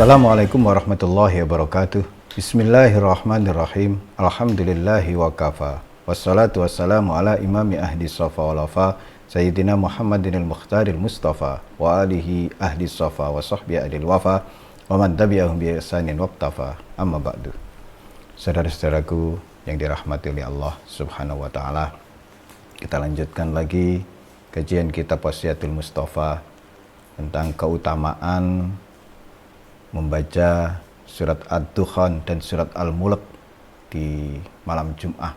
Assalamualaikum warahmatullahi wabarakatuh. Bismillahirrahmanirrahim. Alhamdulillahi wa kafa. Wassalatu wassalamu ala imami ahli safa wal wafa Sayyidina Muhammadinil Mukhtaril Mustafa wa alihi ahli safa wa sahbihi ahli wafa wa man tabi'ahum bi ihsanin waqtafa. Amma ba'du. Saudara-saudaraku yang dirahmati oleh Allah Subhanahu wa taala, kita lanjutkan lagi kajian kitab Wasiyatul Mustafa tentang keutamaan membaca surat Ad-Dukhan dan surat Al-Mulk di malam Jum'ah.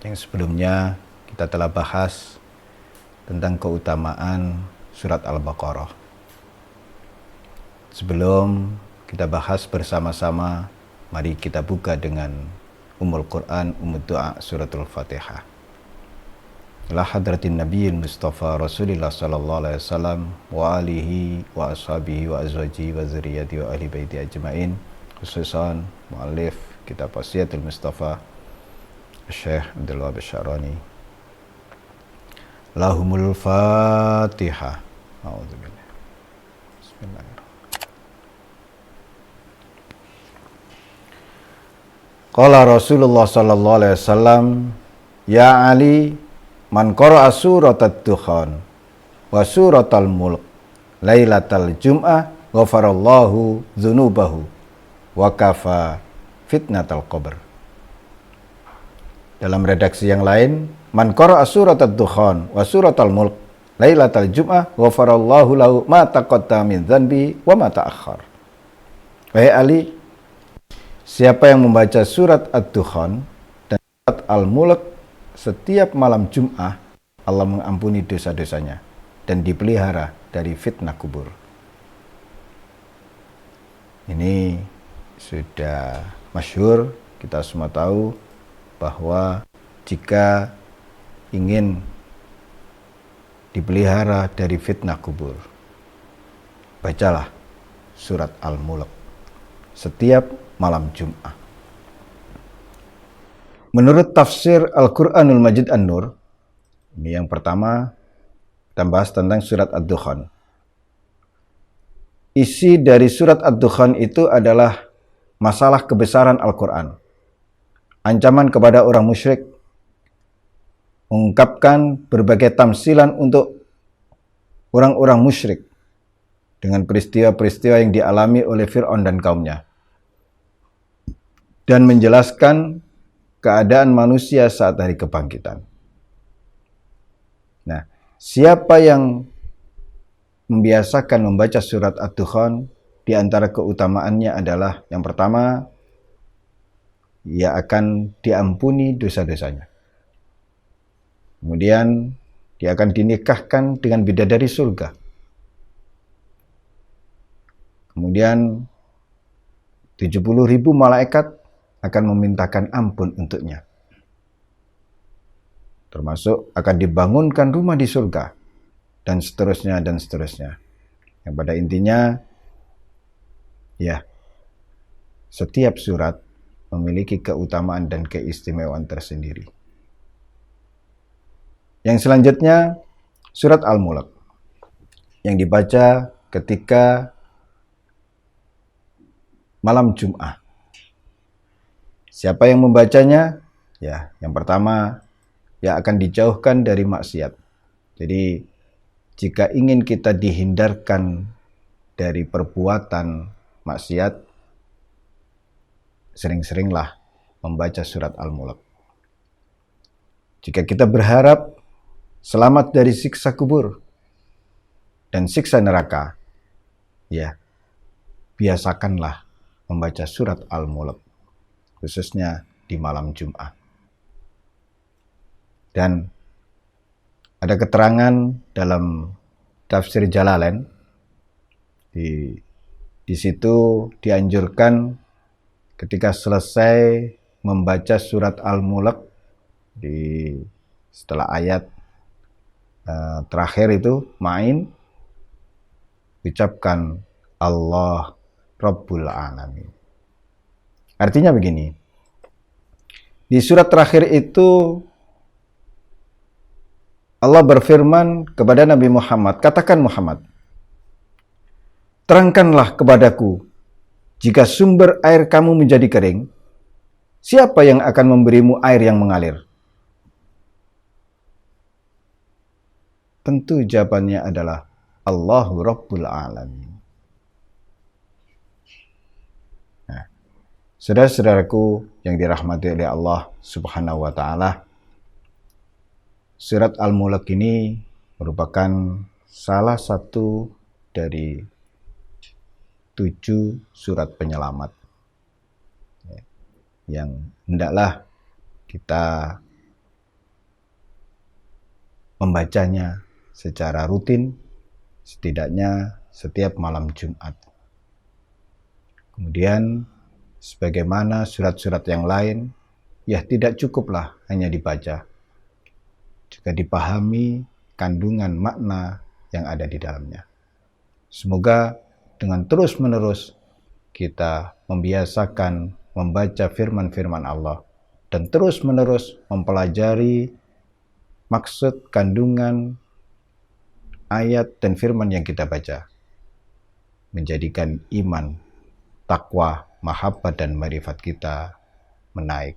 Yang sebelumnya kita telah bahas tentang keutamaan surat Al-Baqarah. Sebelum kita bahas bersama-sama, mari kita buka dengan Ummul Quran, Ummul Doa, suratul Fatihah. Ila hadratin Nabiyil Mustafa Rasulillah sallallahu alaihi wasallam wa alihi wa ashabihi wa azwajihi wa zurriyyati wa ahli baiti ajmain, khususan muallif kitab Wasiyatul Mustafa Syekh Abdul Wahab Asy-Syarani. Lahumul Fatihah. A'udzubillah. Bismillahirrahmanirrahim. Qala Rasulullah sallallahu alaihi wasallam, ya Ali, man qara'a surat Ad-Dukhan wa surat Al-Mulk lailatal Jum'ah ghafarallahu dzunubahu wa kafa fitnatal qabr. Dalam redaksi yang lain, man qara'a surat Ad-Dukhan wa surat Al-Mulk lailatal Jum'ah ghafarallahu lahu ma taqaddama min dzanbi wa ma ta'akhkhar. Wahai Ali, siapa yang membaca surat Ad-Dukhan dan surat Al-Mulk setiap malam Jum'ah, Allah mengampuni dosa-dosanya dan dipelihara dari fitnah kubur. Ini sudah masyhur, kita semua tahu bahwa jika ingin dipelihara dari fitnah kubur, bacalah surat Al-Mulk setiap malam Jum'ah. Menurut tafsir Al-Quranul Majid An-Nur, ini yang pertama, kita bahas tentang surat Ad-Dukhan. Isi dari surat Ad-Dukhan itu adalah masalah kebesaran Al-Quran, ancaman kepada orang musyrik, mengungkapkan berbagai tamsilan untuk orang-orang musyrik dengan peristiwa-peristiwa yang dialami oleh Fir'aun dan kaumnya, dan menjelaskan keadaan manusia saat hari kebangkitan. Nah, siapa yang membiasakan membaca surat Ad-Dukhan, di antara keutamaannya adalah yang pertama, ia akan diampuni dosa-dosanya. Kemudian, dia akan dinikahkan dengan bidadari surga. Kemudian, 70.000 malaikat akan memintakan ampun untuknya. Termasuk akan dibangunkan rumah di surga, dan seterusnya dan seterusnya. Yang pada intinya, ya, setiap surat memiliki keutamaan dan keistimewaan tersendiri. Yang selanjutnya, surat Al-Mulk, yang dibaca ketika malam Jum'ah. Siapa yang membacanya? Ya, yang pertama, ya akan dijauhkan dari maksiat. Jadi, jika ingin kita dihindarkan dari perbuatan maksiat, sering-seringlah membaca surat Al-Mulk. Jika kita berharap selamat dari siksa kubur dan siksa neraka, ya, biasakanlah membaca surat Al-Mulk, khususnya di malam Jum'ah. Dan ada keterangan dalam tafsir Jalalain, di situ dianjurkan ketika selesai membaca surat Al-Mulk, setelah ayat terakhir itu Ma'in, ucapkan Allah Rabbul Alamin. Artinya begini, di surat terakhir itu Allah berfirman kepada Nabi Muhammad, katakan Muhammad, terangkanlah kepadaku Jika sumber air kamu menjadi kering, siapa yang akan memberimu air yang mengalir? Tentu jawabannya adalah Allahu Rabbul Alamin. Nah, saudara-saudaraku yang dirahmati oleh Allah Subhanahu wa Ta'ala, surat Al-Mulk ini merupakan salah satu dari 7 surat penyelamat yang hendaklah kita membacanya secara rutin, setidaknya setiap malam Jumat. Kemudian, sebagaimana surat-surat yang lain, ya tidak cukuplah hanya dibaca, juga dipahami kandungan makna yang ada di dalamnya. Semoga dengan terus-menerus kita membiasakan membaca firman-firman Allah dan terus-menerus mempelajari maksud kandungan ayat dan firman yang kita baca, menjadikan iman, takwa, mahabbah dan ma'rifat kita menaik.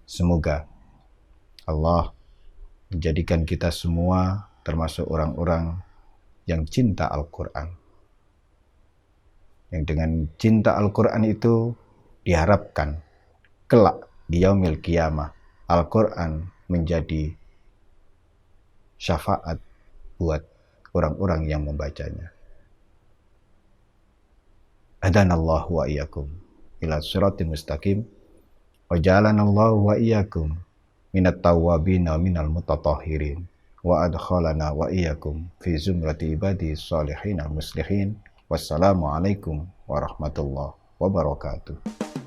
Semoga Allah menjadikan kita semua termasuk orang-orang yang cinta Al-Quran. Yang dengan cinta Al-Quran itu diharapkan kelak di yaumil qiyamah Al-Quran menjadi syafaat buat orang-orang yang membacanya. Hadanallahu wa iyyakum ila siratal mustaqim wa ja'alanallahu wa iyyakum minat tawwabin wa minal mutatahhirin wa adkhalana wa iyyakum fi zumrati ibadi salihin al muslihin. Wassalamualaikum warahmatullahi wabarakatuh.